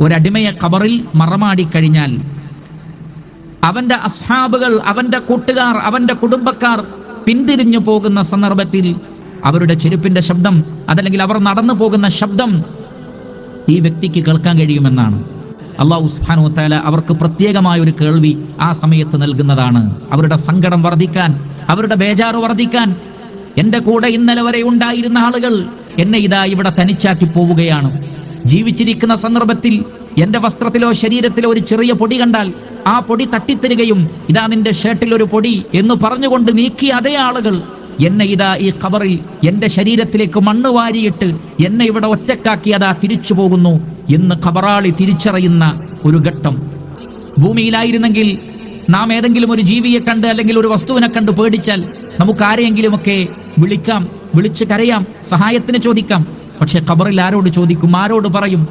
ഒരടിമയെ ഖബറിൽ മറമാടിക്കഴിഞ്ഞാൽ അവന്റെ അസ്ഹാബുകൾ, അവന്റെ കൂട്ടുകാർ, അവന്റെ കുടുംബക്കാർ പിന്തിരിഞ്ഞു പോകുന്ന സന്ദർഭത്തിൽ അവരുടെ ചെരുപ്പിന്റെ ശബ്ദം, അതല്ലെങ്കിൽ അവർ നടന്നു പോകുന്ന ശബ്ദം ഈ വ്യക്തിക്ക് കേൾക്കാൻ കഴിയുമെന്നാണ്. അല്ലാഹു സുബ്ഹാനഹു വ തആല അവർക്ക് പ്രത്യേകമായ ഒരു കേൾവി ആ സമയത്ത് നൽകുന്നതാണ്. അവരുടെ സങ്കടം വർദ്ധിക്കാൻ, അവരുടെ ബേജാറ് വർദ്ധിക്കാൻ. എൻ്റെ കൂടെ ഇന്നലെ വരെ ഉണ്ടായിരുന്ന ആളുകൾ എന്നെ ഇതാ ഇവിടെ തനിച്ചാക്കി പോവുകയാണ്. ജീവിച്ചിരിക്കുന്ന സന്ദർഭത്തിൽ എൻ്റെ വസ്ത്രത്തിലോ ശരീരത്തിലോ ഒരു ചെറിയ പൊടി കണ്ടാൽ ആ പൊടി തട്ടിത്തരികയും ഇതാ നിന്റെ ഷർട്ടിൽ ഒരു പൊടി എന്ന് പറഞ്ഞുകൊണ്ട് നീക്കിയ അതേ ആളുകൾ എന്നെ ഇതാ ഈ ഖബറിൽ എൻ്റെ ശരീരത്തിലേക്ക് മണ്ണ് വാരിയിട്ട് എന്നെ ഇവിടെ ഒറ്റക്കാക്കി അതാ തിരിച്ചു പോകുന്നു എന്ന് ഖബറാളി തിരിച്ചറിയുന്ന ഒരു ഘട്ടം. ഭൂമിയിലായിരുന്നെങ്കിൽ നാം ഏതെങ്കിലും ഒരു ജീവിയെ കണ്ട് അല്ലെങ്കിൽ ഒരു വസ്തുവിനെ കണ്ട് പേടിച്ചാൽ നമുക്ക് ആരെയെങ്കിലുമൊക്കെ വിളിക്കാം, വിളിച്ച് കരയാം, സഹായത്തിന് ചോദിക്കാം. പക്ഷെ ഖബറിൽ ആരോട് ചോദിക്കും, ആരോട് പറയും?